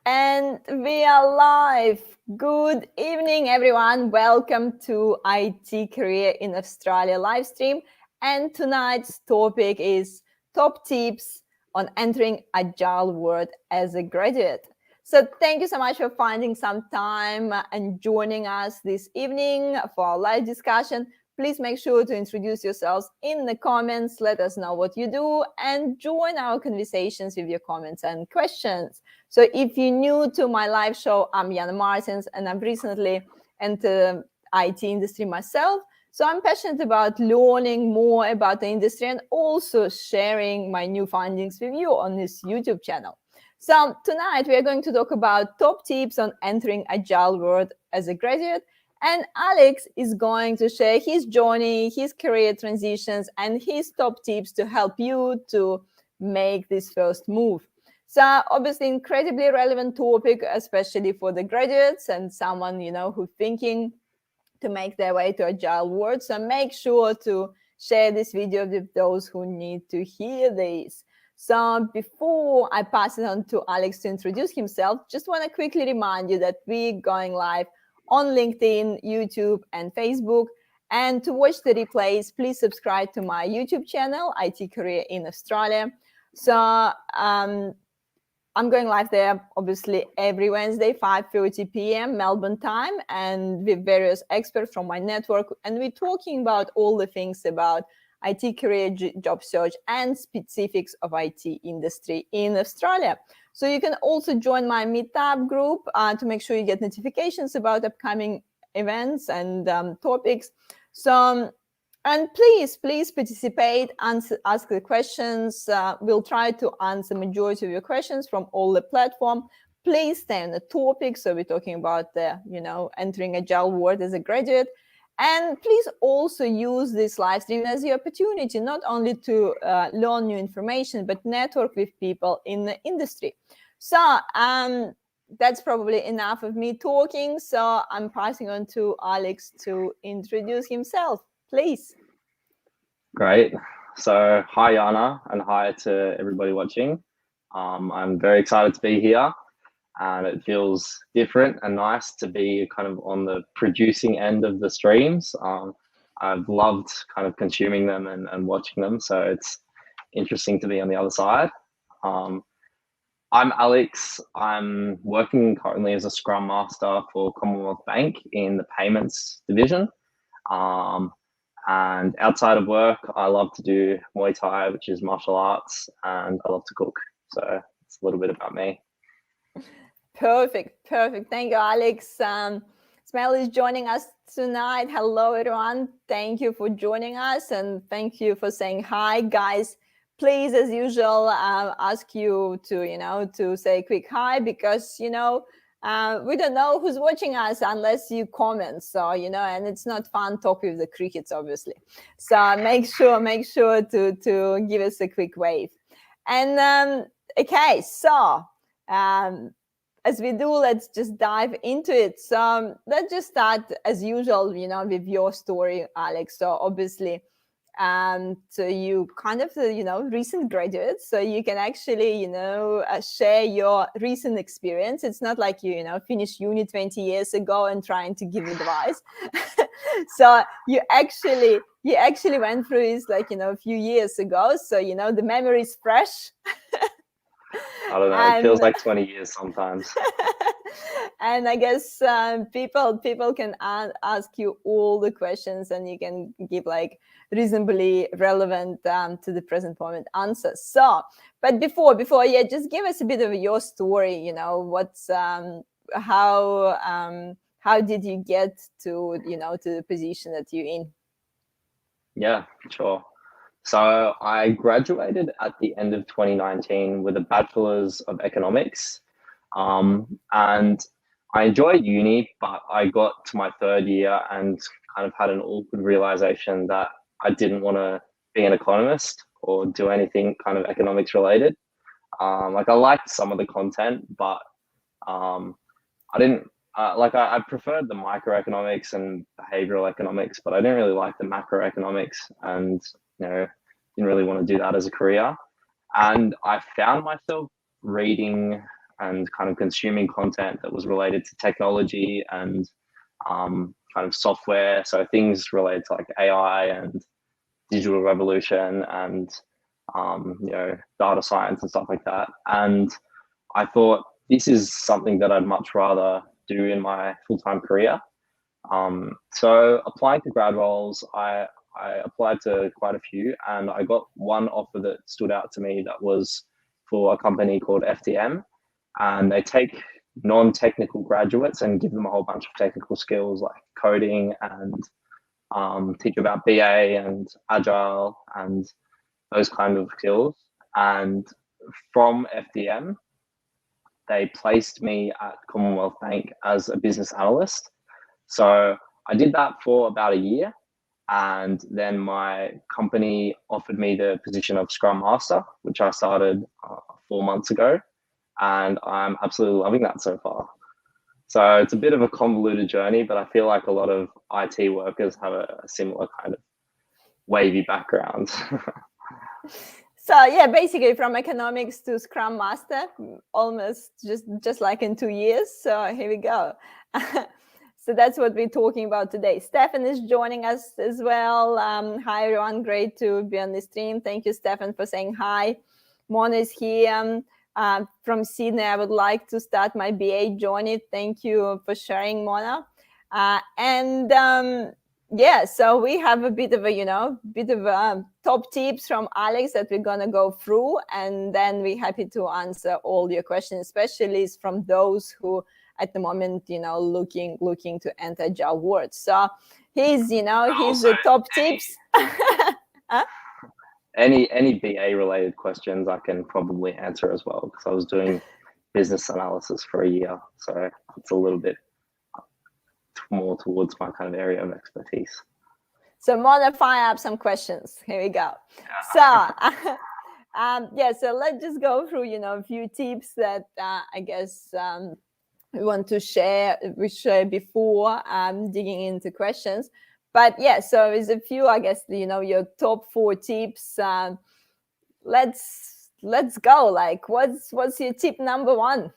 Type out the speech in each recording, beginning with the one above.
And we are live. Good evening, everyone. Welcome to IT Career in Australia live stream. And tonight's topic is top tips on entering Agile world as a graduate. So thank you so much for finding some time and joining us this evening for our live discussion. Please make sure to introduce yourselves in the comments. Let us know what you do and join our conversations with your comments and questions. So if you're new to my live show, I'm Jana Martins, and I've recently entered the IT industry myself. So I'm passionate about learning more about the industry and also sharing my new findings with you on this YouTube channel. So tonight we are going to talk about top tips on entering Agile world as a graduate. And Alex is going to share his journey, his career transitions, and his top tips to help you to make this first move. So obviously incredibly relevant topic, especially for the graduates and someone, who's thinking to make their way to Agile world. So make sure to share this video with those who need to hear this. So before I pass it on to Alex to introduce himself, just want to quickly remind you that we're going live on LinkedIn, YouTube, and Facebook. And to watch the replays, please subscribe to my YouTube channel, IT Career in Australia. So I'm going live there, obviously, every Wednesday, 5:30 p.m. Melbourne time, and with various experts from my network. And we're talking about all the things about IT career, job search, and specifics of IT industry in Australia. So you can also join my meetup group to make sure you get notifications about upcoming events and topics. So and please participate, ask the questions. We'll try to answer majority of your questions from all the platform. Please stay on the topic. So we're talking about the, entering Agile world as a graduate. And please also use this live stream as your opportunity, not only to learn new information, but network with people in the industry. So that's probably enough of me talking. So I'm passing on to Alex to introduce himself. Please. Great. So hi, Jana, and hi to everybody watching. I'm very excited to be here, and it feels different and nice to be kind of on the producing end of the streams. I've loved kind of consuming them and watching them, so it's interesting to be on the other side. I'm Alex. I'm working currently as a Scrum Master for Commonwealth Bank in the payments division. And outside of work, I love to do Muay Thai, which is martial arts, and I love to cook. So it's a little bit about me. Perfect. Thank you, Alex. Smell is joining us tonight. Hello, everyone. Thank you for joining us, and thank you for saying hi, guys. Please, as usual, ask you to, to say a quick hi because, we don't know who's watching us unless you comment. So, and it's not fun talking with the crickets, obviously. So make sure to give us a quick wave. And okay, so as we do, let's just dive into it. So let's just start as usual, with your story, Alex. So obviously, so you kind of, recent graduate, so you can actually, share your recent experience. It's not like you finished uni 20 years ago and trying to give advice. So you actually went through this a few years ago. So, the memory is fresh. I don't know. It feels like 20 years sometimes. And I guess people can ask you all the questions, and you can give reasonably relevant to the present moment answers. So, but before, just give us a bit of your story. What's how did you get to to the position that you're in? Yeah, sure. So I graduated at the end of 2019 with a bachelor's of economics, and I enjoyed uni, but I got to my third year and kind of had an awkward realization that I didn't want to be an economist or do anything kind of economics related. I liked some of the content, but I didn't I preferred the microeconomics and behavioral economics, but I didn't really like the macroeconomics, and didn't really want to do that as a career. And I found myself reading and kind of consuming content that was related to technology and kind of software. So things related to like AI and digital revolution and data science and stuff like that. And I thought this is something that I'd much rather do in my full-time career. So applying to grad roles, I applied to quite a few, and I got one offer that stood out to me that was for a company called FTM, and they take non-technical graduates and give them a whole bunch of technical skills like coding and teach about BA and Agile and those kind of skills. And from FTM, they placed me at Commonwealth Bank as a business analyst. So I did that for about a year. And then my company offered me the position of Scrum Master, which I started 4 months ago. And I'm absolutely loving that so far. So it's a bit of a convoluted journey, but I feel like a lot of IT workers have a similar kind of wavy background. So yeah, basically from economics to Scrum Master, almost just like in 2 years. So here we go. So that's what we're talking about today. Stefan is joining us as well. Hi everyone, great to be on the stream. Thank you, Stefan, for saying hi. Mona is here from Sydney. I would like to start my BA journey. Thank you for sharing, Mona. Yeah, so we have a bit of a top tips from Alex that we're gonna go through, and then we're happy to answer all your questions, especially from those who at the moment, looking to enter Agile world. So here's the top tips. Huh? Any BA related questions I can probably answer as well, because I was doing business analysis for a year, so it's a little bit more towards my kind of area of expertise. So Mona, fire up some questions. Here we go. Yeah. So so let's just go through a few tips that I guess we want to share. We shared before digging into questions. But yeah, so there's a few, I guess, your top 4 tips. Let's go. Like, what's your tip number 1?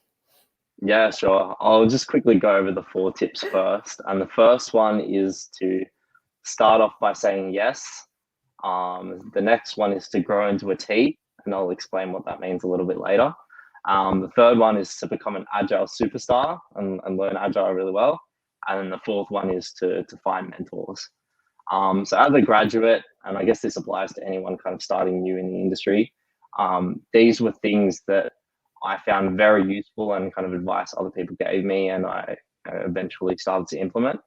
Yeah, sure. I'll just quickly go over the 4 tips first. And the first one is to start off by saying yes. The next one is to grow into a T, and I'll explain what that means a little bit later. The third one is to become an Agile superstar and learn Agile really well. And then the 4th one is to find mentors. So as a graduate, and I guess this applies to anyone kind of starting new in the industry, these were things that I found very useful and kind of advice other people gave me, and I eventually started to implement.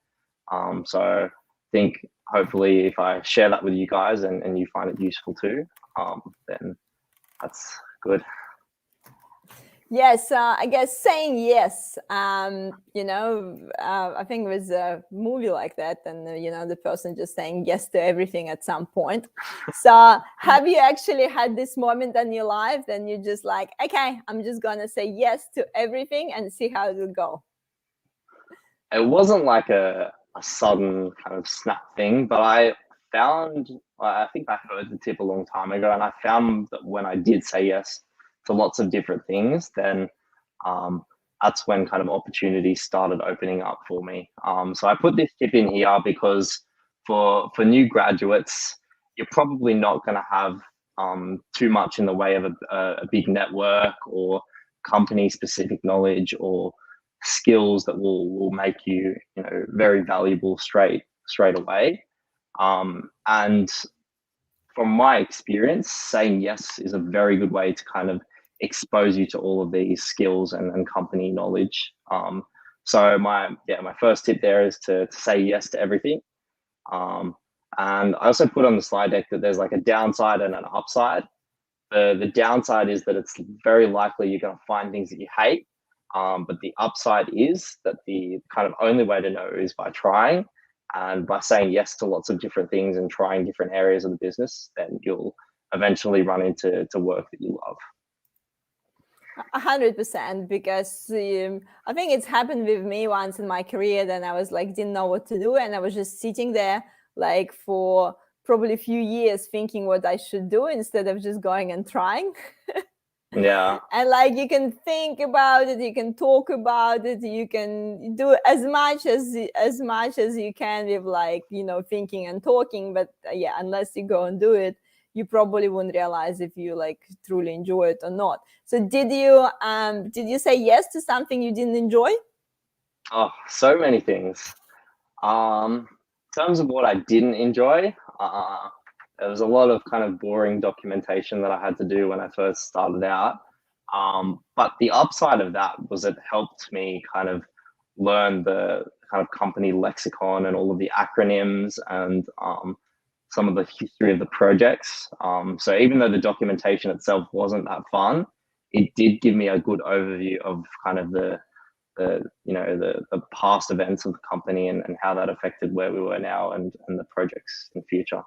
So I think hopefully if I share that with you guys and you find it useful too, then that's good. Yes, I guess saying yes, I think there's a movie like that, and the person just saying yes to everything at some point. So have you actually had this moment in your life then you're just like, okay, I'm just gonna say yes to everything and see how it will go? It wasn't like a sudden kind of snap thing, but I think I heard the tip a long time ago, and I found that when I did say yes to lots of different things, then that's when kind of opportunities started opening up for me. So I put this tip in here because for new graduates, you're probably not going to have too much in the way of a big network or company specific knowledge or skills that will make you very valuable straight away. And from my experience, saying yes is a very good way to kind of expose you to all of these skills and company knowledge. So my first tip there is to say yes to everything. And I also put on the slide deck that there's like a downside and an upside. The downside is that it's very likely you're going to find things that you hate. But the upside is that the kind of only way to know is by trying. And by saying yes to lots of different things and trying different areas of the business, then you'll eventually run into work that you love. 100%, because I think it's happened with me once in my career. Then I was like, didn't know what to do, and I was just sitting there like for probably a few years thinking what I should do instead of just going and trying. Yeah. And like you can think about it, you can talk about it, you can do as much as you can with like, you know, thinking and talking. But yeah, unless you go and do it, you probably won't realize if you like truly enjoy it or not. So did you say yes to something you didn't enjoy? Oh, so many things. In terms of what I didn't enjoy, there was a lot of kind of boring documentation that I had to do when I first started out. But the upside of that was it helped me kind of learn the kind of company lexicon and all of the acronyms and some of the history of the projects. So even though the documentation itself wasn't that fun, it did give me a good overview of kind of the past events of the company and how that affected where we were now and the projects in the future.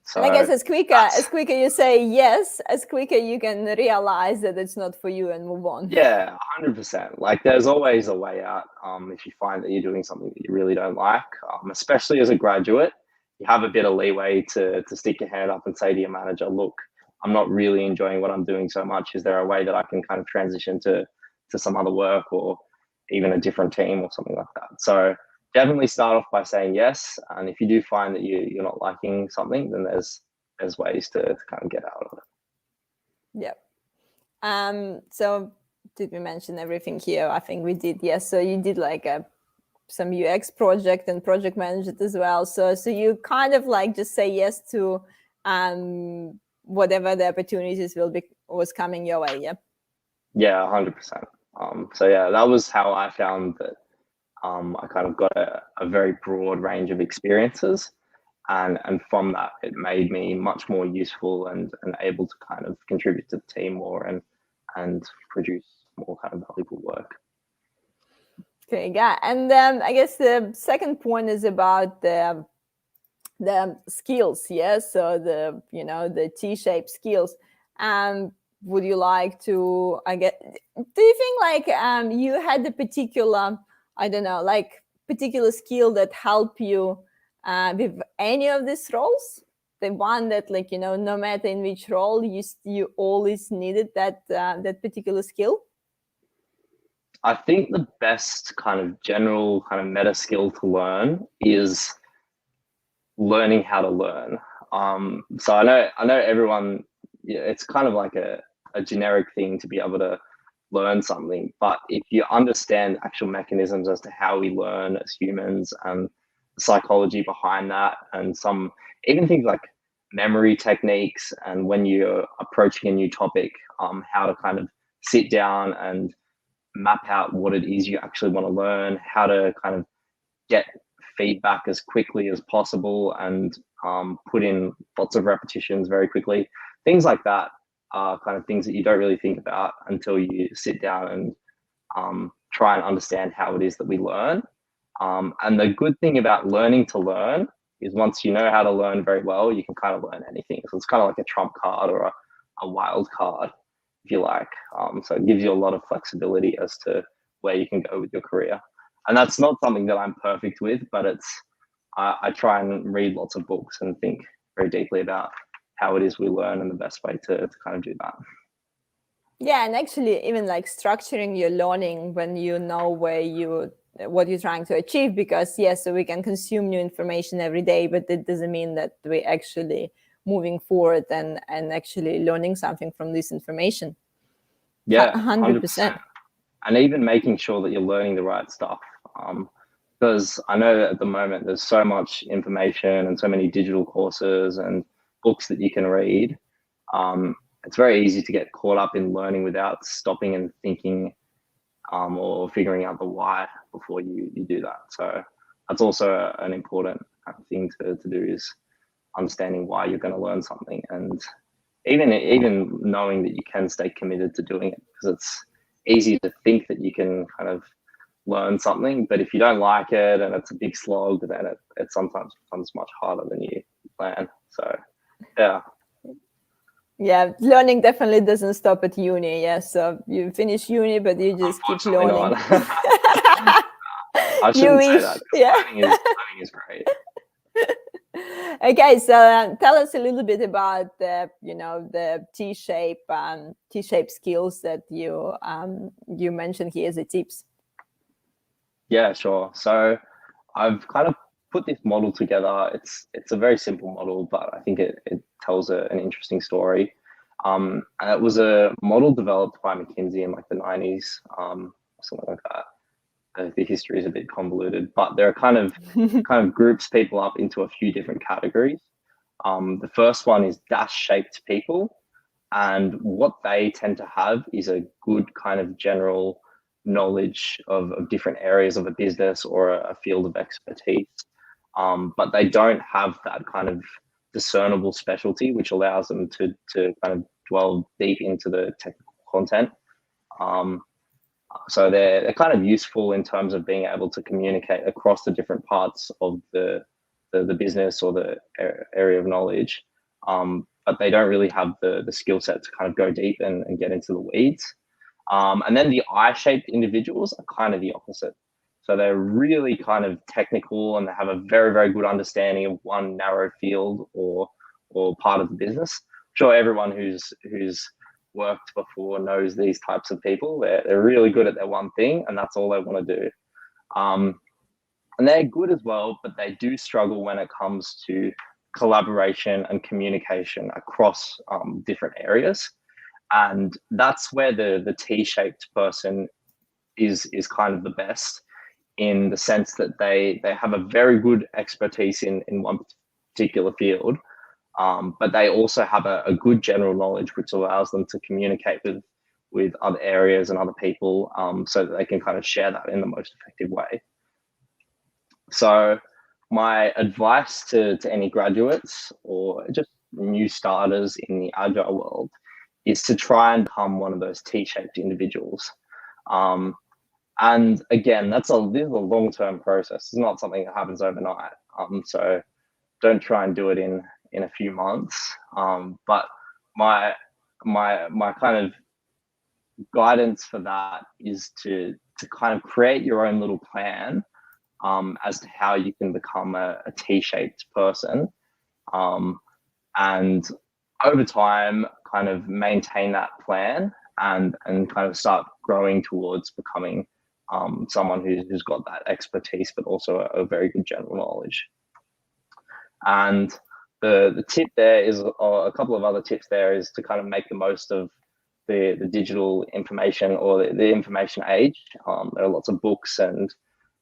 So and I guess as quicker you say yes, as quicker you can realize that it's not for you and move on. yeah, 100%. Like there's always a way out. If you find that you're doing something that you really don't like, especially as a graduate, you have a bit of leeway to stick your hand up and say to your manager, look, I'm not really enjoying what I'm doing so much. Is there a way that I can kind of transition to some other work or even a different team or something like that? So definitely start off by saying yes. And if you do find that you're not liking something, then there's ways to kind of get out of it. Yeah. So did we mention everything here? I think we did. Yes. So you did like some UX project and project managed it as well. So you kind of like just say yes to whatever the opportunities was coming your way. Yeah. Yeah, 100%. So yeah, that was how I found that I kind of got a very broad range of experiences. And from that, it made me much more useful and able to kind of contribute to the team more and produce more kind of valuable work. Okay, yeah. And then I guess the second point is about the skills. Yeah. So the T-shaped skills. Would you like to, do you think like you had a particular, I don't know, like particular skill that helped you with any of these roles? The one that like, no matter in which role you always needed that particular skill? I think the best kind of general kind of meta skill to learn is learning how to learn. So I know everyone, it's kind of like a generic thing to be able to learn something, but if you understand actual mechanisms as to how we learn as humans and the psychology behind that, and some even things like memory techniques, and when you're approaching a new topic, how to kind of sit down and map out what it is you actually want to learn, how to kind of get feedback as quickly as possible and put in lots of repetitions very quickly. Things like that are kind of things that you don't really think about until you sit down and try and understand how it is that we learn. And the good thing about learning to learn is once you know how to learn very well, you can kind of learn anything. So it's kind of like a trump card or a wild card, if you like. So it gives you a lot of flexibility as to where you can go with your career. And that's not something that I'm perfect with, but I try and read lots of books and think very deeply about how it is we learn and the best way to kind of do that. Yeah, and actually even like structuring your learning when you know what you're trying to achieve, because yes, so we can consume new information every day, but it doesn't mean that we're actually moving forward and actually learning something from this information. Yeah, 100%. And even making sure that you're learning the right stuff. Because I know that at the moment there's so much information and so many digital courses and books that you can read. It's very easy to get caught up in learning without stopping and thinking or figuring out the why before you do that. So that's also an important thing to do, is understanding why you're going to learn something, and even knowing that you can stay committed to doing it, because it's easy to think that you can kind of learn something, but if you don't like it and it's a big slog, then it sometimes becomes much harder than you plan. So yeah, learning definitely doesn't stop at uni. Yeah, so you finish uni, but you just keep learning. I shouldn't say that. Yeah. Learning is great. Okay, so tell us a little bit about the T-shape skills that you mentioned here as a tips. Yeah, sure. So I've kind of put this model together. It's a very simple model, but I think it tells an interesting story. And it was a model developed by McKinsey in like the 90s, something like that. The history is a bit convoluted, but there are kind of groups people up into a few different categories. The first one is dash-shaped people, and what they tend to have is a good kind of general knowledge of different areas of a business or a field of expertise, but they don't have that kind of discernible specialty, which allows them to kind of dwell deep into the technical content. So they're kind of useful in terms of being able to communicate across the different parts of the business or the area of knowledge, but they don't really have the skill set to kind of go deep and get into the weeds. And then the I-shaped individuals are kind of the opposite. So they're really kind of technical and they have a very, very good understanding of one narrow field or part of the business. I'm sure everyone who's worked before knows these types of people. They're really good at their one thing and that's all they want to do. And they're good as well, but they do struggle when it comes to collaboration and communication across different areas. And that's where the T-shaped person is kind of the best, in the sense that they have a very good expertise in one particular field, but they also have a good general knowledge which allows them to communicate with other areas and other people, so that they can kind of share that in the most effective way. So my advice to any graduates or just new starters in the Agile world is to try and become one of those T-shaped individuals. And again, this is a long-term process. It's not something that happens overnight. So don't try and do it in a few months. But my kind of guidance for that is to kind of create your own little plan as to how you can become a T-shaped person, and over time kind of maintain that plan and kind of start growing towards becoming someone who's got that expertise but also a very good general knowledge. And the tip there is, or a couple of other tips there, is to kind of make the most of the digital information or the information age. There are lots of books and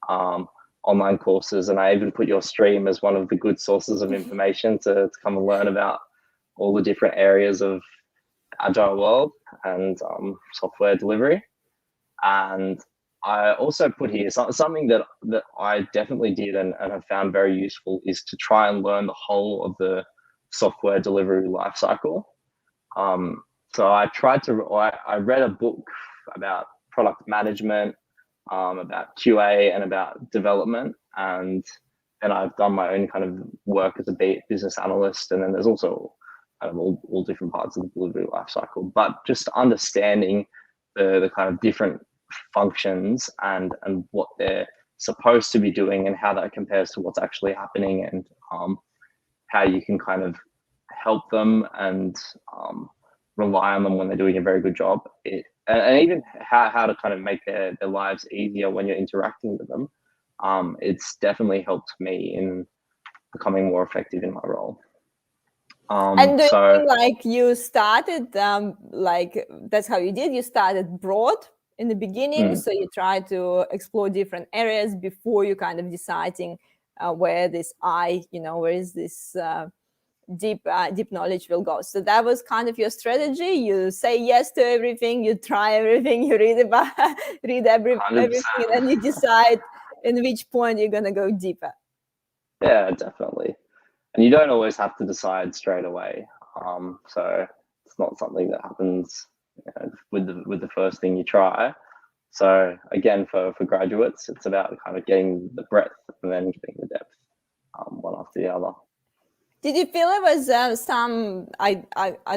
online courses, and I even put your stream as one of the good sources of information to come and learn about all the different areas of Agile world and software delivery. And I also put here something that I definitely did and have found very useful, is to try and learn the whole of the software delivery lifecycle. So I read a book about product management, about QA and about development, and I've done my own kind of work as a business analyst, and then there's also kind of all different parts of the delivery lifecycle. But just understanding the kind of different functions and what they're supposed to be doing and how that compares to what's actually happening, and how you can kind of help them and rely on them when they're doing a very good job, and even how to kind of make their lives easier when you're interacting with them. It's definitely helped me in becoming more effective in my role. And do you think like you started like that's how you did? You started broad in the beginning, so you try to explore different areas before you kind of deciding where this where is this deep knowledge will go. So that was kind of your strategy. You say yes to everything, you try everything, you read everything, and then you decide in which point you're gonna go deeper. Yeah, definitely. And you don't always have to decide straight away. So it's not something that happens with the first thing you try. So again, for graduates, it's about kind of getting the breadth and then getting the depth, one after the other. Did you feel it was some I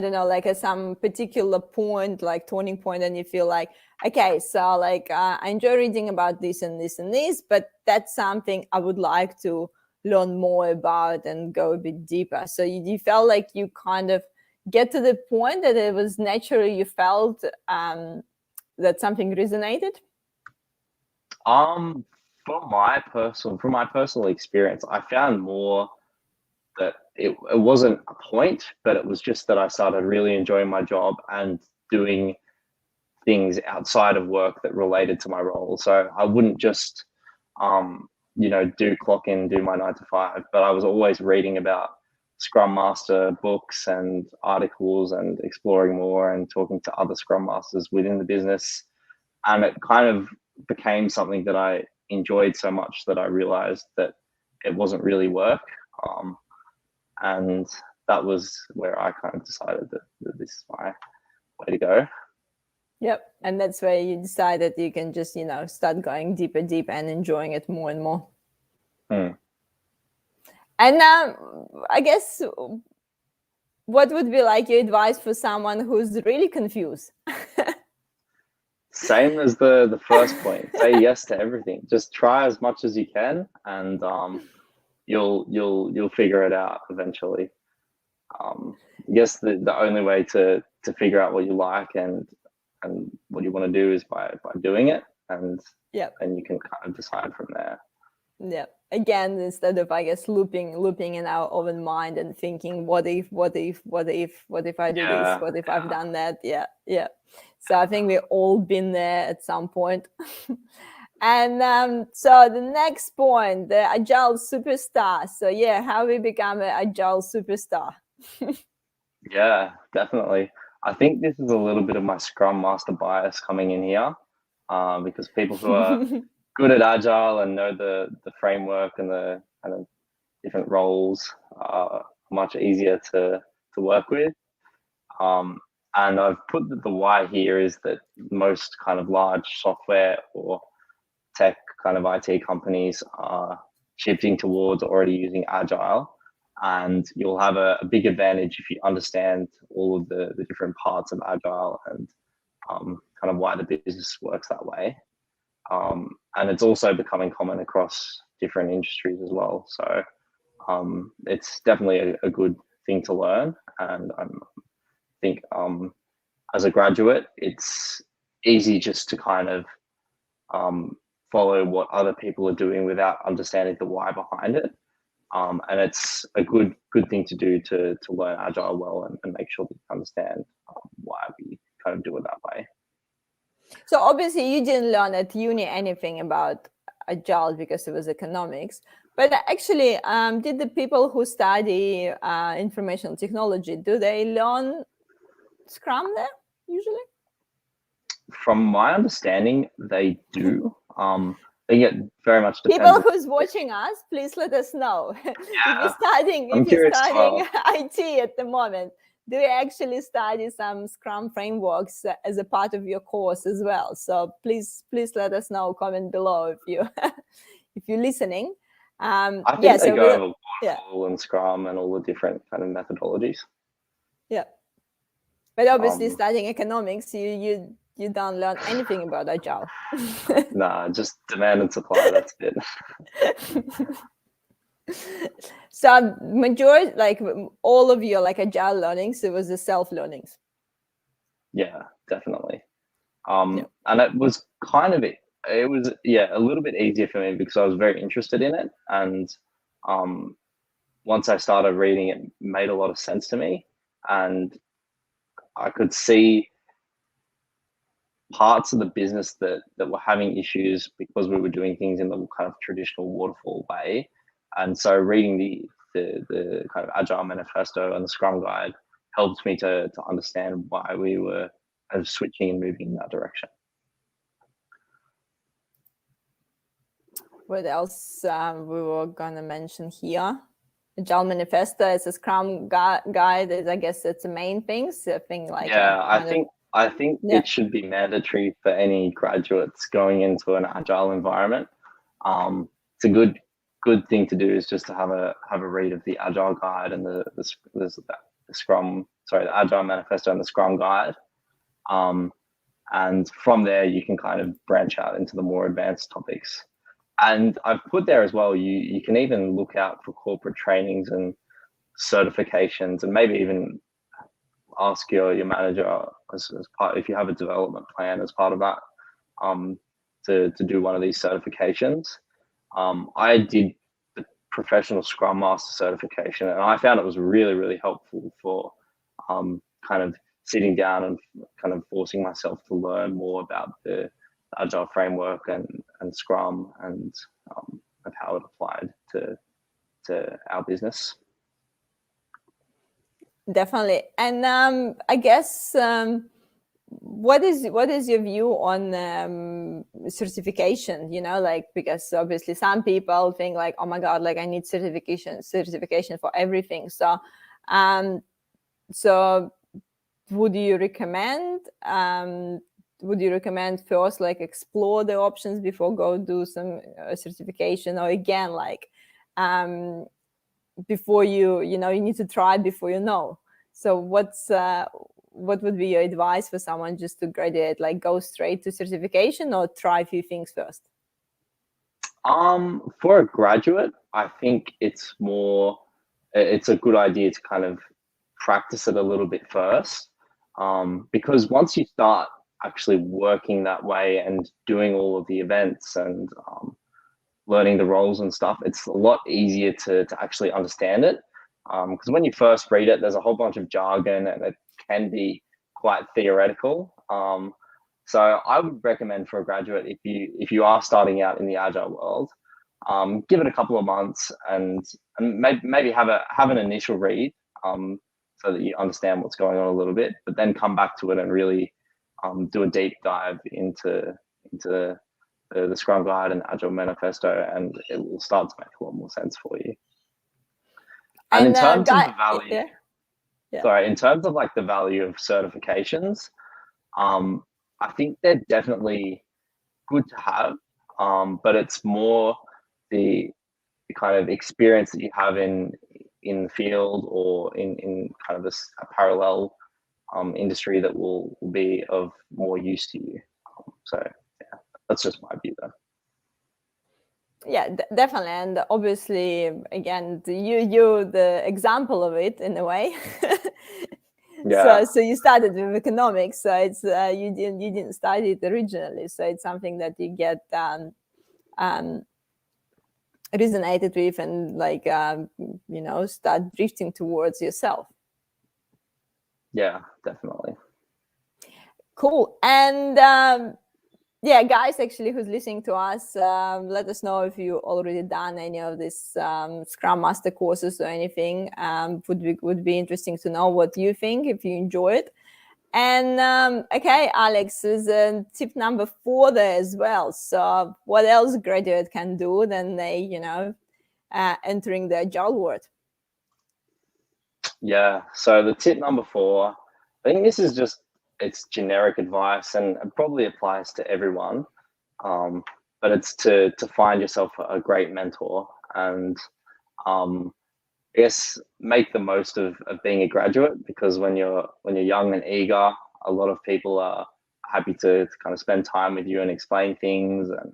don't know, like some particular point, like turning point, and you feel like, okay, so like I enjoy reading about this and this and this, but that's something I would like to learn more about and go a bit deeper? So you felt like you kind of get to the point that it was naturally you felt that something resonated? From my personal experience, I found more that it wasn't a point, but it was just that I started really enjoying my job and doing things outside of work that related to my role. So I wouldn't just, do clock in, do my 9 to 5, but I was always reading about Scrum Master books and articles and exploring more and talking to other Scrum Masters within the business. And it kind of became something that I enjoyed so much that I realized that it wasn't really work. And that was where I kind of decided that this is my way to go. Yep. And that's where you decided you can just, start going deeper and enjoying it more and more. And I guess what would be like your advice for someone who's really confused? Same as the first point. Say yes to everything. Just try as much as you can, and you'll figure it out eventually. I guess the only way to figure out what you like and what you want to do is by doing it, and you can kind of decide from there. Yeah. Again, instead of, I guess, looping in our own mind and thinking, what if I do this? What if I've done that? Yeah. So I think we've all been there at some point. And so the next point, the Agile superstar. So yeah, how we become an Agile superstar. Yeah, definitely. I think this is a little bit of my Scrum Master bias coming in here, because people who are good at Agile and know the framework and the kind of different roles are much easier to work with. And I've put the why here is that most kind of large software or tech kind of IT companies are shifting towards already using Agile. And you'll have a big advantage if you understand all of the different parts of Agile and kind of why the business works that way. And it's also becoming common across different industries as well. So it's definitely a good thing to learn. And I think as a graduate, it's easy just to kind of follow what other people are doing without understanding the why behind it. And it's a good thing to do to learn Agile well and make sure that you understand why we kind of do it that way. So obviously you didn't learn at uni anything about Agile because it was economics. But actually, did the people who study information technology, do they learn Scrum there usually? From my understanding, they do. They get very much people who's watching us, please let us know. Yeah, if you're studying IT at the moment, do you actually study some Scrum frameworks as a part of your course as well? So please let us know. Comment below if you if you're listening. I think they go over waterfall and Scrum and all the different kind of methodologies. Yeah, but obviously studying economics, you don't learn anything about Agile. Nah, just demand and supply. That's it. So majority, like all of your like Agile learnings, it was the self-learnings. Yeah, definitely. And it was kind of it was a little bit easier for me because I was very interested in it, and once I started reading, it made a lot of sense to me, and I could see parts of the business that were having issues because we were doing things in the kind of traditional waterfall way. And so reading the kind of Agile manifesto and the Scrum guide helped me to understand why we were kind of switching and moving in that direction. What else we were gonna mention here? Agile manifesto is a Scrum guide. I guess it's the main things. I think I think it should be mandatory for any graduates going into an Agile environment. It's a good thing to do is just to have a read of the Agile guide and the Agile manifesto and the Scrum guide. And from there you can kind of branch out into the more advanced topics. And I've put there as well, you can even look out for corporate trainings and certifications, and maybe even ask your manager as part, if you have a development plan as part of that, to do one of these certifications. I did the professional Scrum Master certification, and I found it was really, really helpful for kind of sitting down and kind of forcing myself to learn more about the Agile framework and Scrum, and of how it applied to our business. Definitely. And I guess what is your view on certification? You know, like, because obviously some people think like, oh my god, like I need certification for everything. So so would you recommend first like explore the options before go do some certification, or again like before you need to try before you know? So what would be your advice for someone just to graduate, like go straight to certification or try a few things first? For a graduate, I think it's a good idea to kind of practice it a little bit first, because once you start actually working that way and doing all of the events and learning the roles and stuff, it's a lot easier to actually understand it. Because when you first read it, there's a whole bunch of jargon and it can be quite theoretical. So I would recommend for a graduate, if you are starting out in the Agile world, give it a couple of months and maybe have an initial read, so that you understand what's going on a little bit, but then come back to it and really do a deep dive into the Scrum Guide and Agile Manifesto, and it will start to make a lot more sense for you. And in terms of the value, in terms of like the value of certifications, I think they're definitely good to have, but it's more the kind of experience that you have in the field or in kind of a parallel industry that will be of more use to you. So yeah, that's just my view though. Yeah, definitely. And obviously, again, you the example of it in a way. Yeah. So you started with economics, so it's you didn't study it originally, so it's something that you get resonated with and like start drifting towards yourself. Yeah, definitely. Cool. And yeah, guys, actually, who's listening to us, let us know if you already done any of these Scrum Master courses or anything. Would be interesting to know what you think, if you enjoy it. And okay, Alex, is tip number 4 there as well. So what else graduate can do than they, entering the Agile world? Yeah. So the tip number 4, I think this is just, it's generic advice and it probably applies to everyone. But it's to find yourself a great mentor and I guess make the most of being a graduate, because when you're young and eager, a lot of people are happy to kind of spend time with you and explain things and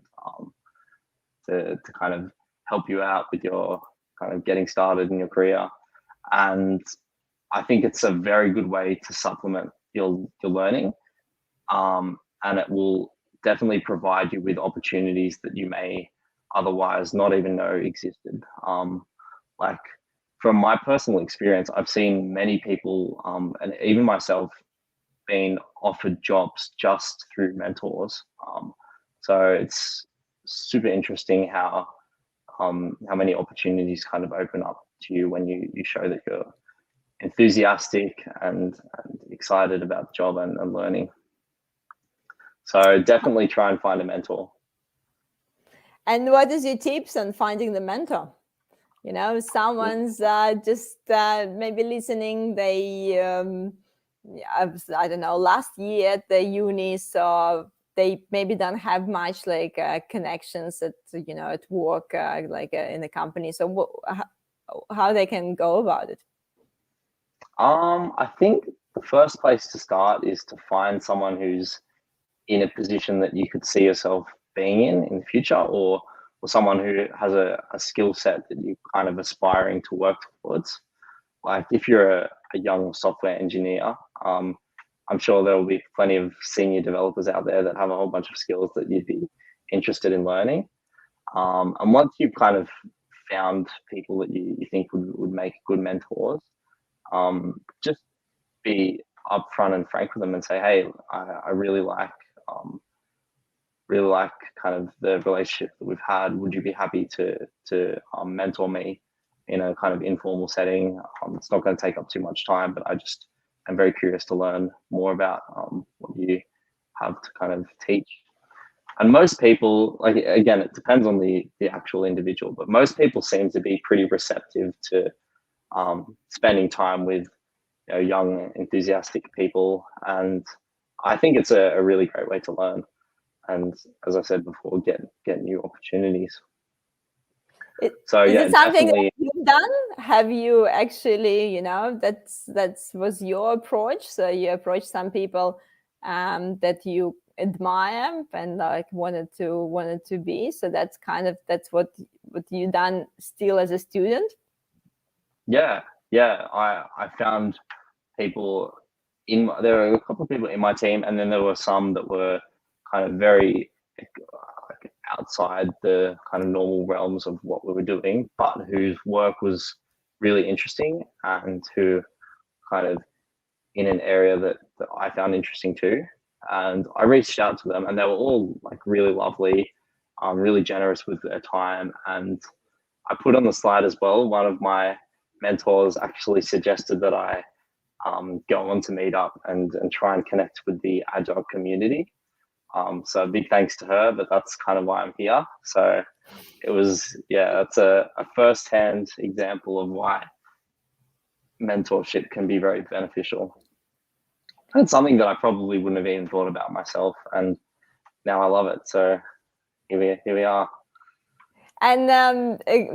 to kind of help you out with your kind of getting started in your career. And I think it's a very good way to supplement your learning, and it will definitely provide you with opportunities that you may otherwise not even know existed. Like from my personal experience, I've seen many people, and even myself, being offered jobs just through mentors. So it's super interesting how many opportunities kind of open up to you when you show that you're enthusiastic and excited about the job and learning. So definitely try and find a mentor. And what is your tips on finding the mentor? Someone's just maybe listening, they I don't know, last year at the uni, so they maybe don't have much like connections at at work, in the company. So how they can go about it? I think the first place to start is to find someone who's in a position that you could see yourself being in the future, or or someone who has a skill set that you're kind of aspiring to work towards. Like if you're a young software engineer, I'm sure there will be plenty of senior developers out there that have a whole bunch of skills that you'd be interested in learning. And once you've kind of found people that you think would make good mentors, just be upfront and frank with them and say, hey, I really like kind of the relationship that we've had. Would you be happy to mentor me in a kind of informal setting? It's not going to take up too much time, but I'm very curious to learn more about what you have to kind of teach. And most people, like, again, it depends on the actual individual, but most people seem to be pretty receptive to spending time with young, enthusiastic people. And I think it's a really great way to learn. And as I said before, get new opportunities. Is it something that you've done? Have you actually, that was your approach? So you approached some people that you admire and like wanted to be. So that's what you done still as a student. Yeah. I found people there were a couple of people in my team, and then there were some that were kind of very outside the kind of normal realms of what we were doing, but whose work was really interesting and who kind of in an area that I found interesting too. And I reached out to them, and they were all like really lovely, really generous with their time. And I put on the slide as well, one of my mentors actually suggested that I go on to Meetup and try and connect with the Agile community. So big thanks to her, but that's kind of why I'm here. So it was, that's a first-hand example of why mentorship can be very beneficial. It's something that I probably wouldn't have even thought about myself, and now I love it. So here we are. And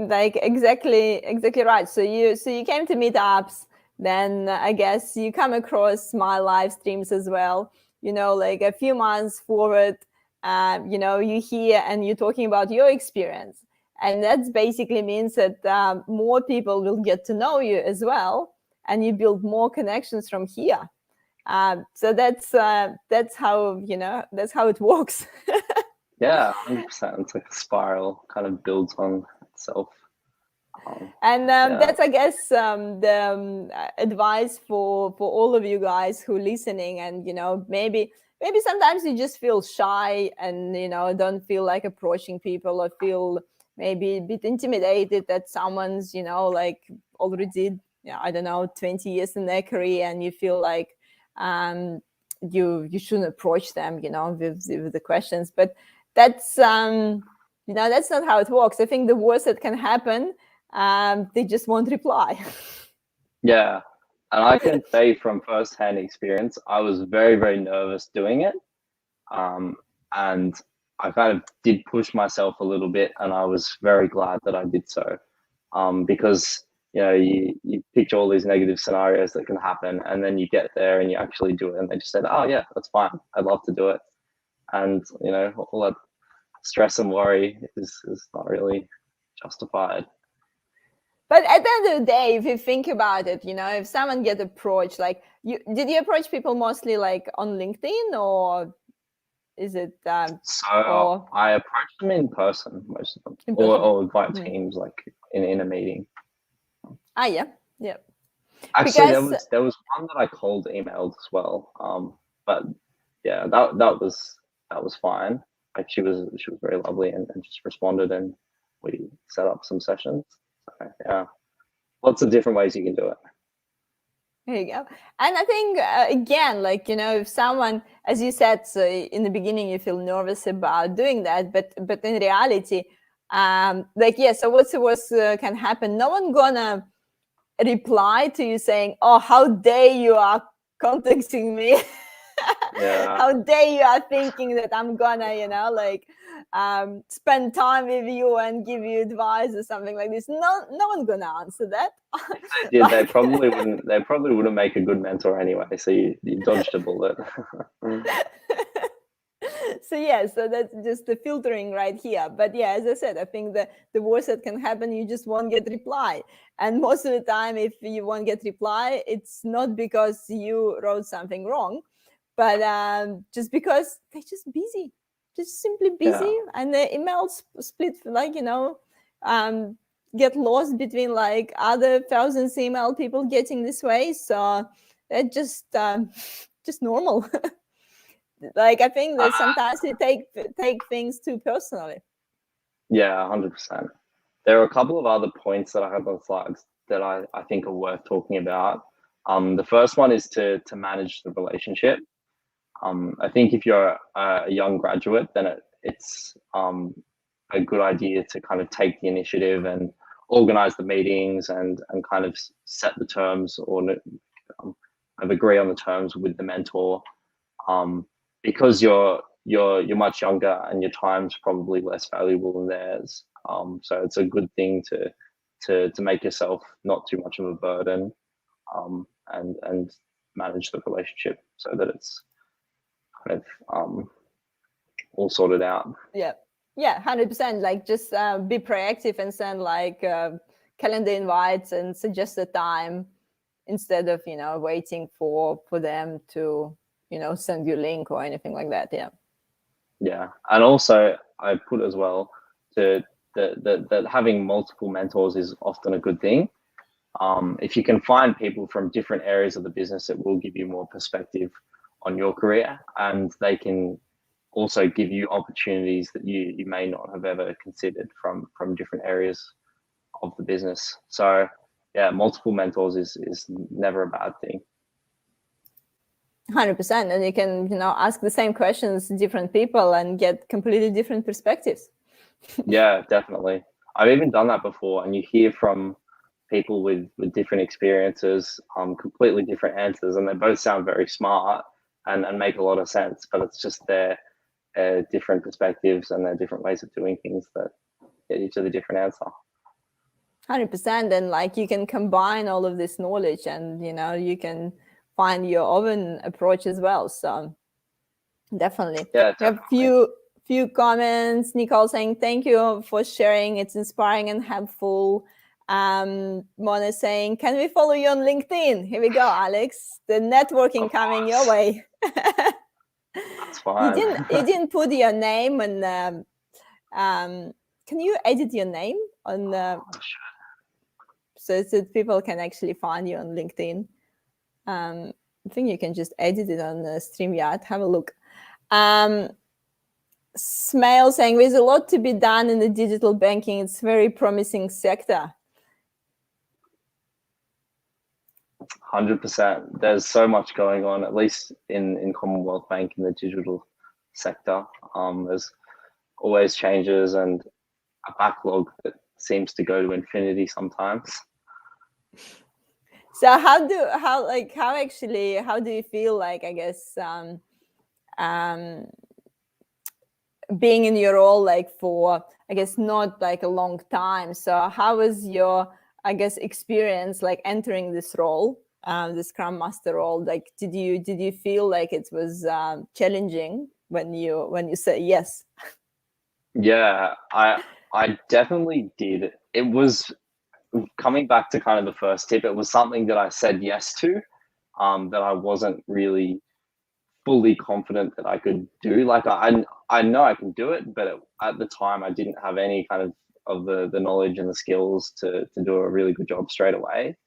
like exactly right. So you came to meetups, then I guess you come across my live streams as well. Like a few months forward, you hear and you're talking about your experience, and that basically means that more people will get to know you as well, and you build more connections from here. So that's how that's how it works. Yeah, 100%. It's like a spiral, kind of builds on itself. And that's, I guess, the advice for all of you guys who are listening. And maybe sometimes you just feel shy and don't feel like approaching people, or feel maybe a bit intimidated that someone's like already I don't know 20 years in their career, and you feel like you shouldn't approach them with the questions. But that's that's not how it works. I think the worst that can happen, they just won't reply. Yeah, and I can say from first-hand experience, I was very, very nervous doing it, and I kind of did push myself a little bit, and I was very glad that I did so, because you picture all these negative scenarios that can happen, and then you get there and you actually do it, and they just said, oh yeah, that's fine, I'd love to do it. And all that stress and worry is not really justified. But at the end of the day, if you think about it, if someone gets approached, like did you approach people mostly like on LinkedIn, or is it so I approached them in person, most of them, or via Teams, like in a meeting. Yeah. Actually, there was one that I cold emailed as well. But yeah, that was fine. Like she was very lovely and just responded, and we set up some sessions. So, yeah, lots of different ways you can do it. There you go. And I think again, like if someone, as you said, so in the beginning you feel nervous about doing that, but in reality, so what's the worst can happen? No one gonna reply to you saying, oh, how dare you are contacting me. Yeah. How dare you are thinking that I'm gonna spend time with you and give you advice or something like this. No one's gonna answer that. If they did, they probably wouldn't make a good mentor anyway, so you dodged a bullet. So that's just the filtering right here. But yeah, as I said, I think the worst that can happen, you just won't get reply. And most of the time, if you won't get reply, it's not because you wrote something wrong, but just because they're just busy, just simply busy, and the emails split, like, get lost between like other thousands email people getting this way. So it's just normal. Like, I think that sometimes you take things too personally. Yeah, 100%. There are a couple of other points that I have on slides that I think are worth talking about. The first one is to manage the relationship. I think if you're a young graduate, then it's a good idea to kind of take the initiative and organize the meetings and kind of set the terms, or agree on the terms with the mentor, because you're much younger and your time's probably less valuable than theirs. So it's a good thing to make yourself not too much of a burden, and manage the relationship so that it's kind of all sorted out. Yeah, 100%. Like, just be proactive and send like calendar invites and suggest a time, instead of waiting for them to send you a link or anything like that. Yeah, and also I put as well that having multiple mentors is often a good thing. If you can find people from different areas of the business, it will give you more perspective on your career, and they can also give you opportunities that you may not have ever considered from different areas of the business. So yeah, multiple mentors is never a bad thing. 100%. And you can ask the same questions to different people and get completely different perspectives. Yeah, definitely. I've even done that before, and you hear from people with different experiences, completely different answers, and they both sound very smart and make a lot of sense, but it's just their different perspectives and their different ways of doing things that get you to the different answer. 100%. And like, you can combine all of this knowledge, and you can find your own approach as well. So definitely. Yeah, We have few comments. Nicole saying, thank you for sharing, it's inspiring and helpful. Mona saying, can we follow you on LinkedIn? Here we go, Alex, the networking coming your way. That's fine. You didn't put your name, and can you edit your name on so that people can actually find you on LinkedIn? I think you can just edit it on StreamYard. Have a look. Smail saying, there's a lot to be done in the digital banking. It's a very promising sector. 100%. There's so much going on, at least in Commonwealth Bank, in the digital sector. There's always changes and a backlog that seems to go to infinity sometimes. So how do you feel like, I guess, being in your role, like, for, I guess, not like a long time? So how was your, I guess, experience like entering this role, the Scrum Master role? Like, did you feel like it was challenging when you said yes? Yeah, I definitely did. It was, coming back to kind of the first tip, it was something that I said yes to, that I wasn't really fully confident that I could do. Like, I know I can do it, but at the time I didn't have any kind of the knowledge and the skills to do a really good job straight away.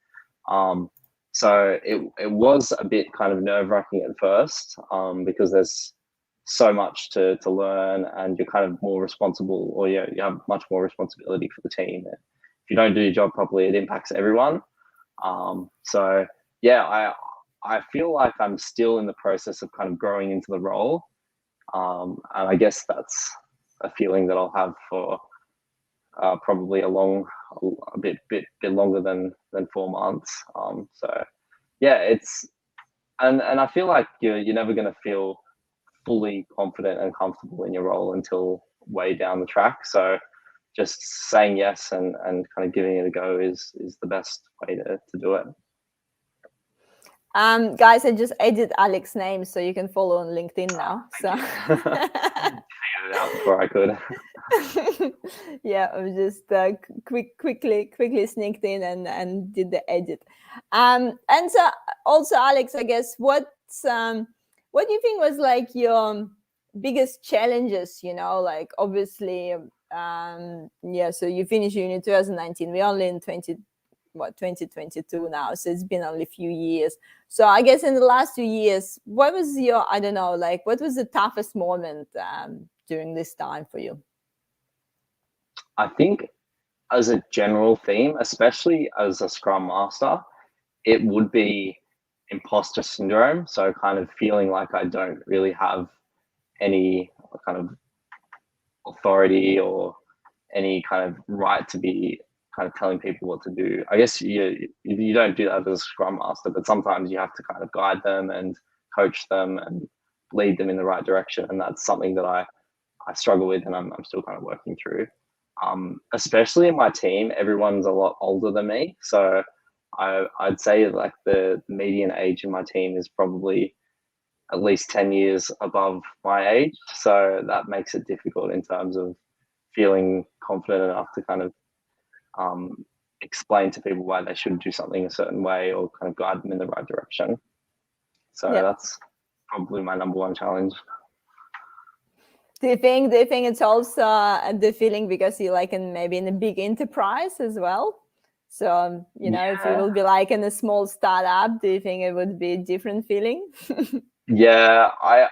So it was a bit kind of nerve-wracking at first, because there's so much to learn, and you're kind of more responsible, or you have much more responsibility for the team. If you don't do your job properly, it impacts everyone. So yeah, I feel like I'm still in the process of kind of growing into the role. And I guess that's a feeling that I'll have for probably a bit longer than 4 months. So yeah, it's, and I feel like you're never going to feel fully confident and comfortable in your role until way down the track. So just saying yes and kind of giving it a go is the best way to do it. Guys, I just added Alex's name, so you can follow on LinkedIn now. So Figured it out before I could. yeah, I was just quickly sneaked in and did the edit. And so also, Alex, I guess what do you think was like your biggest challenges? You know, like obviously, yeah. So you finished uni in 2019. We're only in 2022 now, so it's been only a few years. So I guess in the last 2 years, what was your, I don't know, like what was the toughest moment during this time for you? I think as a general theme, especially as a Scrum Master, it would be imposter syndrome. So kind of feeling like I don't really have any kind of authority or any kind of right to be kind of telling people what to do. I guess you don't do that as a Scrum Master, but sometimes you have to kind of guide them and coach them and lead them in the right direction. And that's something that I struggle with, and I'm still kind of working through. Especially in my team, everyone's a lot older than me, so I'd say like the median age in my team is probably at least 10 years above my age. So that makes it difficult in terms of feeling confident enough to kind of explain to people why they should do something a certain way or kind of guide them in the right direction. So Yeah. that's probably my number one challenge. Do you think it's also the feeling because you're like maybe in a big enterprise as well? So if you Yeah. will be like in a small startup, do you think it would be a different feeling? Yeah, I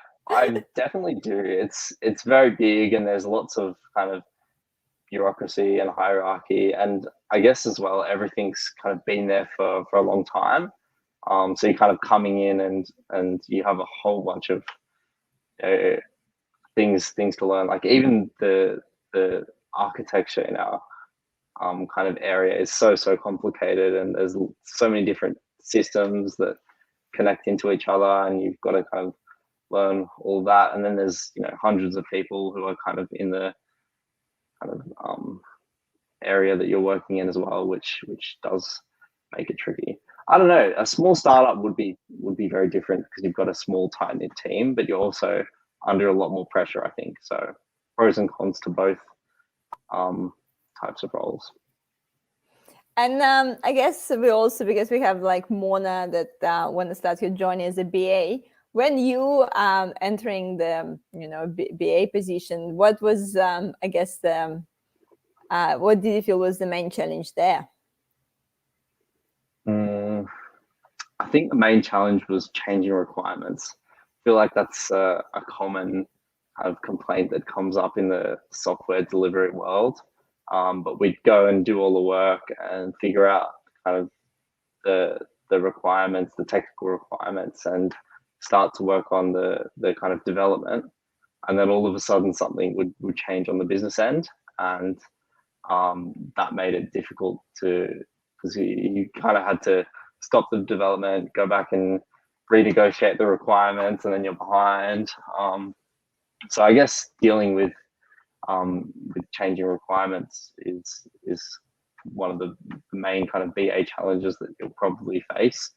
definitely do. It's very big and there's lots of kind of bureaucracy and hierarchy, and I guess as well everything's kind of been there for a long time. So you're kind of coming in and you have a whole bunch of uh, things to learn. Like even the architecture in our kind of area is so complicated, and there's so many different systems that connect into each other, and you've got to kind of learn all that. And then there's hundreds of people who are kind of in the kind of area that you're working in as well, which does make it tricky. I don't know. A small startup would be very different because you've got a small tight knit team, but you're also under a lot more pressure, I think. So pros and cons to both types of roles. And I guess we also, because we have like Mona that want to start your journey as a BA. When you entering the BA position, what was I guess the what did you feel was the main challenge there? I think the main challenge was changing requirements. I feel like that's a common kind of complaint that comes up in the software delivery world. But we'd go and do all the work and figure out kind of the requirements, the technical requirements, and start to work on the kind of development. And then all of a sudden something would change on the business end, and that made it difficult because you kind of had to stop the development, go back and renegotiate the requirements, and then you're behind. So I guess dealing with changing requirements is one of the main kind of BA challenges that you'll probably face.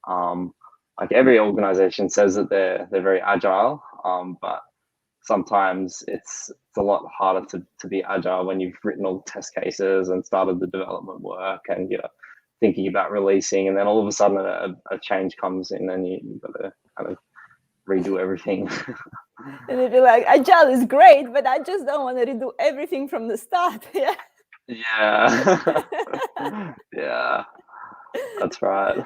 Like every organization says that they're very agile, but sometimes it's a lot harder to be agile when you've written all the test cases and started the development work and you're thinking about releasing, and then all of a sudden a change comes in and you've got to kind of redo everything. And it'd be like, Agile is great, but I just don't want to redo everything from the start. Yeah. Yeah. Yeah, that's right.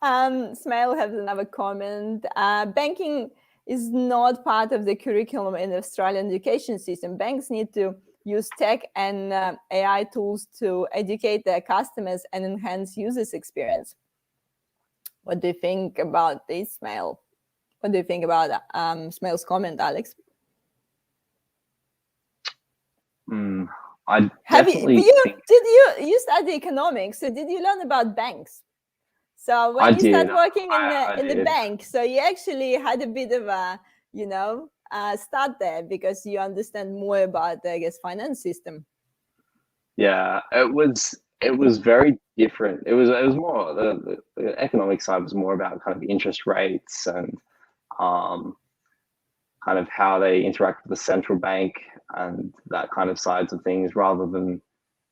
Smail has another comment. Banking is not part of the curriculum in the Australian education system. Banks need to use tech and AI tools to educate their customers and enhance users' experience. What do you think about this, Smail? What do you think about Smail's comment, Alex? I Have definitely did you study economics? So did you learn about banks? So when I you start did. working I in the did. bank, so you actually had a bit of a start there because you understand more about, I guess, finance system. Yeah, it it was very different. It was more the economic side was more about kind of interest rates and um, kind of how they interact with the central bank and that kind of sides of things, rather than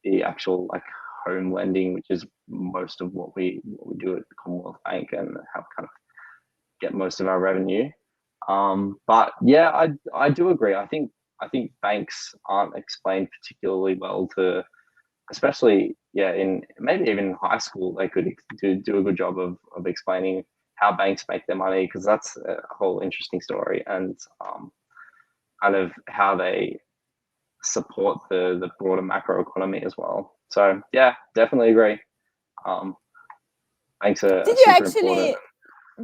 the actual like home lending, which is most of what we do at the Commonwealth Bank and how kind of get most of our revenue. But yeah, I do agree. I think banks aren't explained particularly well to, especially yeah, in maybe even high school they could do a good job of explaining how banks make their money, because that's a whole interesting story, and kind of how they support the broader macro economy as well. So yeah, definitely agree. Um, banks are Did you super important. actually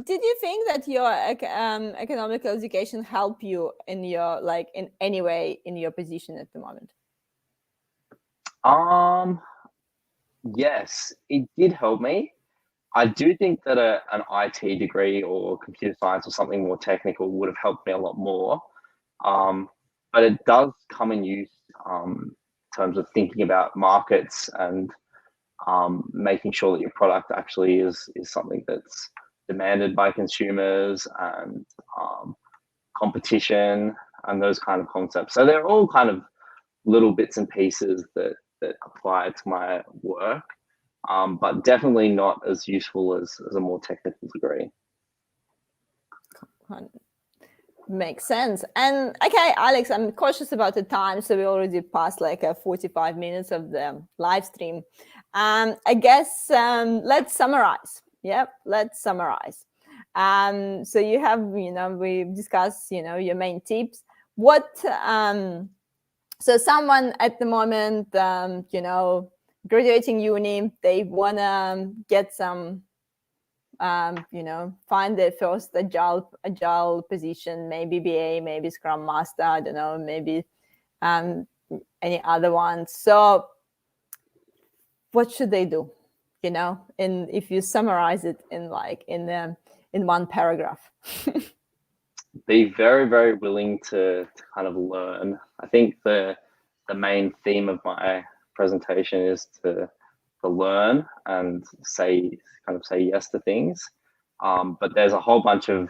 did you think that your economical education help you in your like in any way in your position at the moment? Um, yes, it did help me. I do think that an IT degree or computer science or something more technical would have helped me a lot more. Um, but it does come in use in terms of thinking about markets and making sure that your product actually is something that's demanded by consumers, and um, competition and those kind of concepts. So they're all kind of little bits and pieces that apply to my work, but definitely not as useful as a more technical degree. Makes sense. And okay, Alex, I'm cautious about the time, so we already passed like 45 minutes of the live stream. I guess let's summarize. Yep, let's summarize. So you have, we've discussed, your main tips. What so someone at the moment, graduating uni, they wanna get some find their first agile position, maybe BA, maybe Scrum Master, I don't know, maybe any other ones. So what should they do? And if you summarize it in one paragraph. Be very, very willing to kind of learn. I think the main theme of my presentation is to learn and say yes to things. But there's a whole bunch of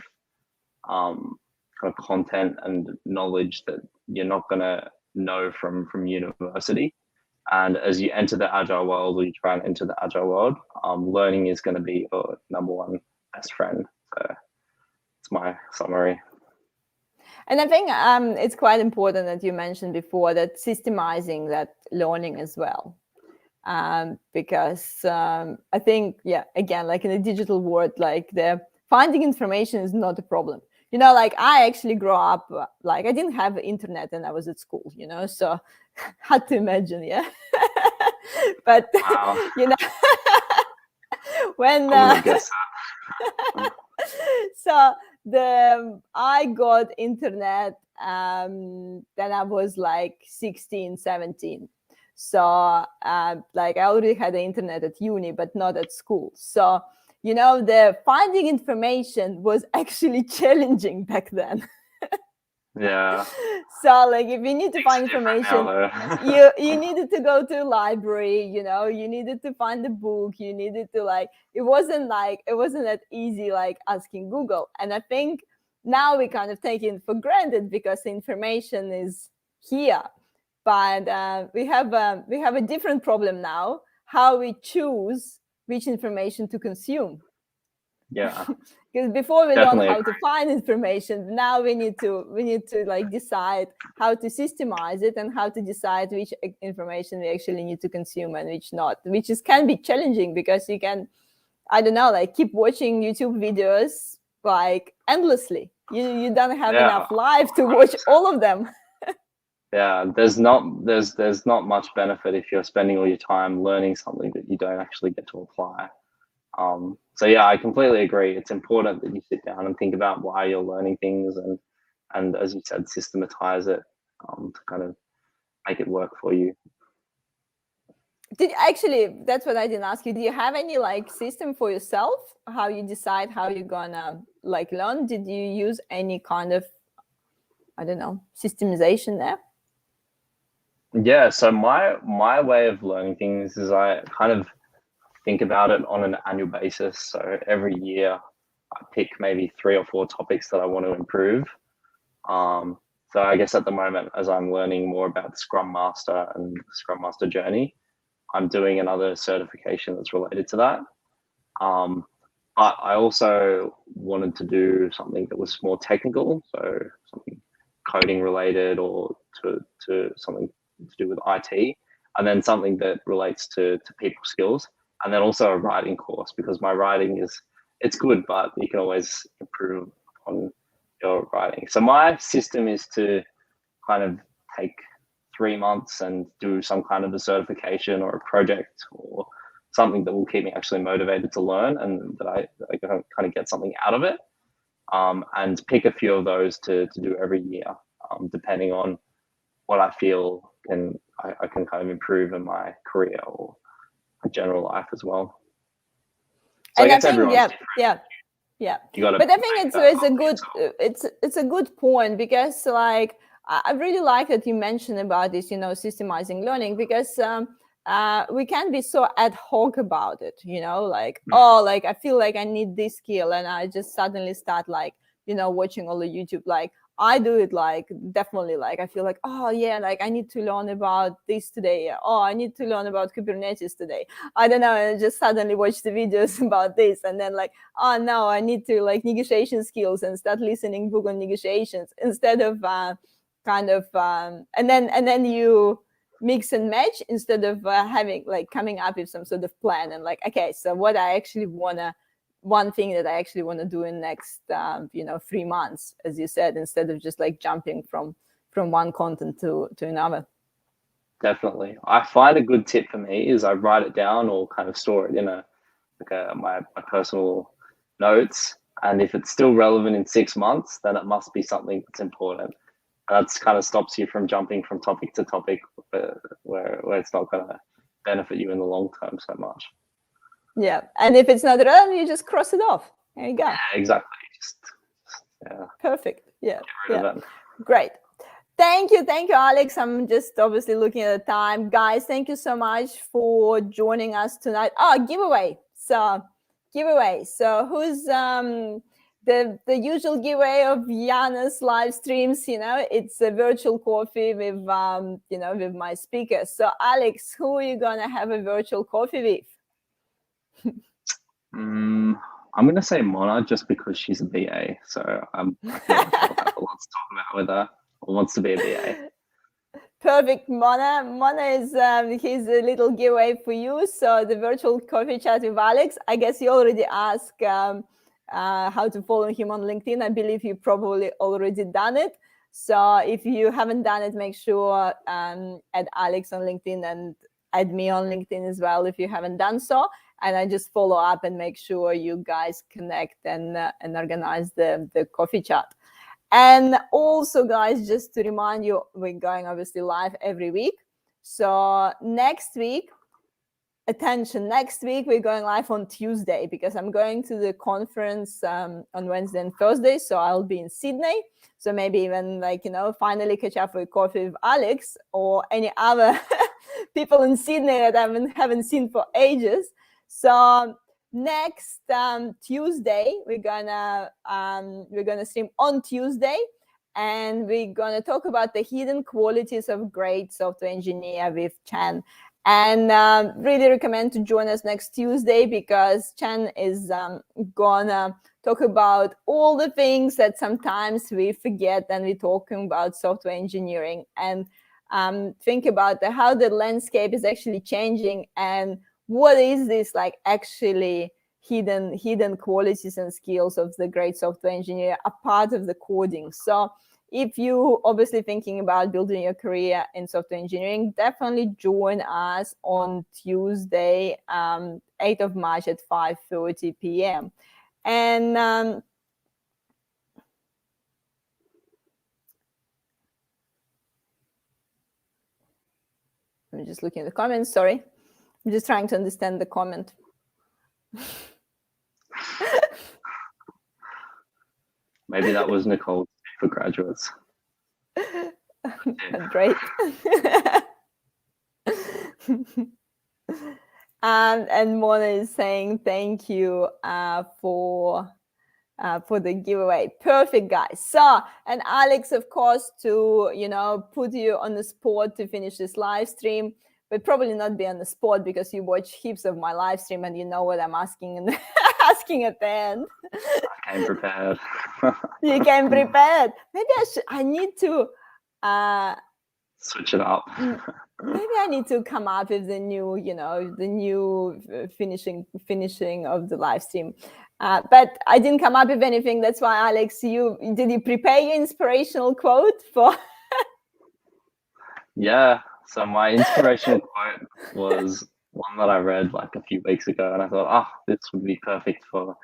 kind of content and knowledge that you're not going to know from university. And as you enter the agile world, or you try and enter the agile world, learning is going to be your number one best friend. So it's my summary. And I think it's quite important that you mentioned before that systemizing that learning as well. Because I think, yeah, again, like in the digital world, like the finding information is not a problem. Like I actually grew up, like I didn't have internet and I was at school, so hard to imagine, yeah. But, Wow. when I wouldn't have guessed that. so I got internet then I was like 16, 17. So like I already had the internet at uni, but not at school. So the finding information was actually challenging back then. Yeah. So like if you need to find information, now, you needed to go to a library, you needed to find a book, you needed to it wasn't that easy like asking Google. And I think now we kind of take it for granted because the information is here. But we have a different problem now, how we choose which information to consume. Yeah. Because before we learn Definitely how agree. to find information, now we need to like decide how to systemize it and how to decide which information we actually need to consume and which not, which can be challenging because you can, I don't know, like keep watching YouTube videos like endlessly. You don't have enough life to watch all of them. Yeah, there's not much benefit if you're spending all your time learning something that you don't actually get to apply. So yeah, I completely agree. It's important that you sit down and think about why you're learning things, and as you said, systematize it to kind of make it work for you. That's what I didn't ask you. Do you have any like system for yourself? How you decide how you're gonna like learn? Did you use any kind of, I don't know, systemization there? Yeah, so my way of learning things is I kind of think about it on an annual basis. So every year I pick maybe 3 or 4 topics that I want to improve. So I guess at the moment, as I'm learning more about the Scrum Master and the Scrum Master journey, I'm doing another certification that's related to that. Um, but I also wanted to do something that was more technical, so something coding related or to something to do with IT, and then something that relates to people skills, and then also a writing course because my writing is it's good, but you can always improve on your writing. So my system is to kind of take 3 months and do some kind of a certification or a project or something that will keep me actually motivated to learn and that I can kind of get something out of it, and pick a few of those to do every year, depending on what I feel I can kind of improve in my career or my general life as well. So And I I guess think, everyone's yeah. Yeah, you got to but I think make it's a up for good yourself. it's a good point because like I really like that you mentioned about this, systemizing learning because we can be so ad hoc about it, like oh, like I feel like I need this skill and I just suddenly start like watching all the YouTube. Like I do it like definitely like I feel like oh yeah, like I need to learn about this today. Oh, I need to learn about Kubernetes today. I don't know, and I just suddenly watch the videos about this and then like oh no, I need to like negotiation skills and start listening book on negotiations instead of and then you mix and match instead of having like coming up with some sort of plan and like okay, so what I actually wanna one thing that I actually want to do in next 3 months, as you said, instead of just like jumping from one content to another. Definitely. I find a good tip for me is I write it down or kind of store it in my personal notes. And if it's still relevant in 6 months, then it must be something that's important. And that's kind of stops you from jumping from topic to topic where it's not going to benefit you in the long term so much. Yeah, and if it's not relevant, you just cross it off. There you go. Yeah, exactly. Just yeah. Perfect. Yeah. Get rid Yeah. of it. Great. Thank you, Alex. I'm just obviously looking at the time. Guys, thank you so much for joining us tonight. Oh, giveaway. So who's the usual giveaway of Yana's live streams, it's a virtual coffee with with my speakers. So Alex, who are you gonna have a virtual coffee with? I'm going to say Mona just because she's a BA. So I feel like I'll have a lot to talk about with her or wants to be a BA. Perfect, Mona. Mona is he's a little giveaway for you. So the virtual coffee chat with Alex. I guess you already asked how to follow him on LinkedIn. I believe you probably already done it. So if you haven't done it, make sure add Alex on LinkedIn and add me on LinkedIn as well if you haven't done so. And I just follow up and make sure you guys connect and organize the coffee chat. And also, guys, just to remind you, we're going obviously live every week. So next week, attention, next week we're going live on Tuesday because I'm going to the conference on Wednesday and Thursday. So I'll be in Sydney. So maybe even finally catch up with coffee with Alex or any other people in Sydney that I haven't seen for ages. So next Tuesday we're gonna stream on Tuesday, and we're gonna talk about the hidden qualities of great software engineer with Chan. And really recommend to join us next Tuesday because Chan is gonna talk about all the things that sometimes we forget when we're talking about software engineering, and think about how the landscape is actually changing and what is this like actually hidden qualities and skills of the great software engineer a part of the coding. So if you obviously thinking about building your career in software engineering, definitely join us on Tuesday, 8th of March at 5:30 p.m. And I'm just looking at the comments. Sorry, I'm just trying to understand the comment. Maybe that was Nicole for graduates. Great. And Mona is saying thank you for the giveaway. Perfect, guys. So, and Alex, of course, to put you on the spot to finish this live stream, but probably not be on the spot because you watch heaps of my live stream and you know what I'm asking and asking at the end. I came prepared. You came prepared. Maybe I need to switch it up. Maybe I need to come up with the new, finishing of the live stream. But I didn't come up with anything. That's why, Alex, did you prepare your inspirational quote for? Yeah. So my inspirational quote was one that I read like a few weeks ago, and I thought, this would be perfect for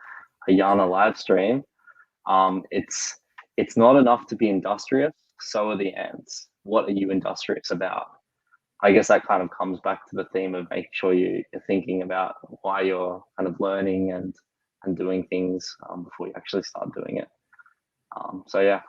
a Yana live stream. It's not enough to be industrious. So are the ants. What are you industrious about? I guess that kind of comes back to the theme of making sure you're thinking about why you're kind of learning and doing things before you actually start doing it. So yeah.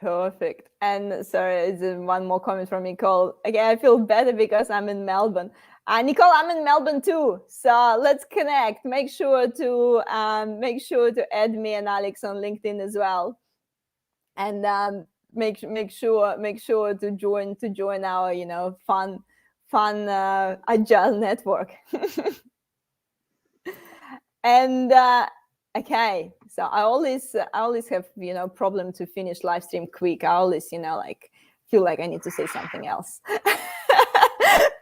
Perfect. And sorry, is one more comment from Nicole. Again, I feel better because I'm in Melbourne. Nicole, I'm in Melbourne too. So let's connect. Make sure to add me and Alex on LinkedIn as well. And make sure to join our fun Agile network. And okay, so I always have problem to finish live stream quick. I always feel like I need to say something else.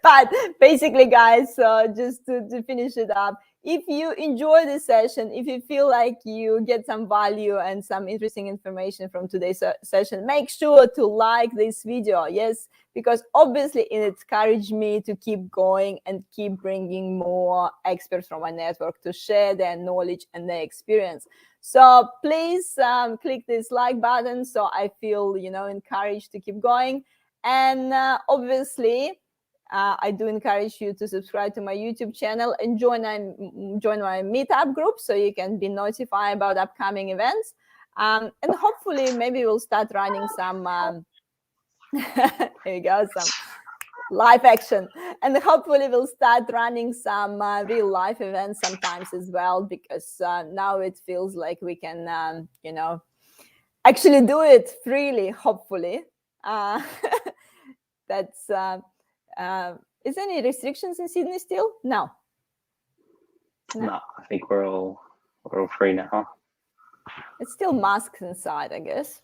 But basically, guys, so just to finish it up, if you enjoy this session, if you feel like you get some value and some interesting information from today's session, make sure to like this video. Yes, because obviously it encouraged me to keep going and keep bringing more experts from my network to share their knowledge and their experience. So please click this like button so I feel encouraged to keep going. And obviously, I do encourage you to subscribe to my YouTube channel and join my meetup group so you can be notified about upcoming events. And hopefully, maybe we'll start running some. Here you go, some live action, and hopefully we'll start running some real life events sometimes as well, because now it feels like we can, actually do it freely. Hopefully, that's. Is there any restrictions in Sydney still? No. No, I think we're all free now. It's still masks inside, I guess.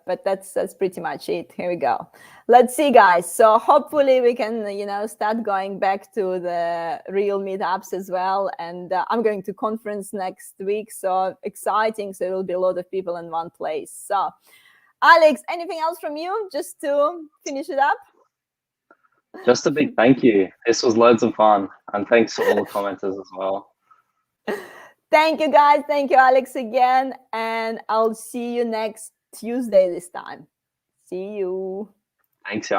But that's pretty much it. Here we go. Let's see, guys. So hopefully we can, start going back to the real meetups as well. And I'm going to conference next week, so exciting. So there will be a lot of people in one place. So, Alex, anything else from you, just to finish it up? Just a big thank you. This was loads of fun, and thanks to all the commenters as well. Thank you, guys. Thank you, Alex, again. And I'll see you next Tuesday this time. See you. Thanks,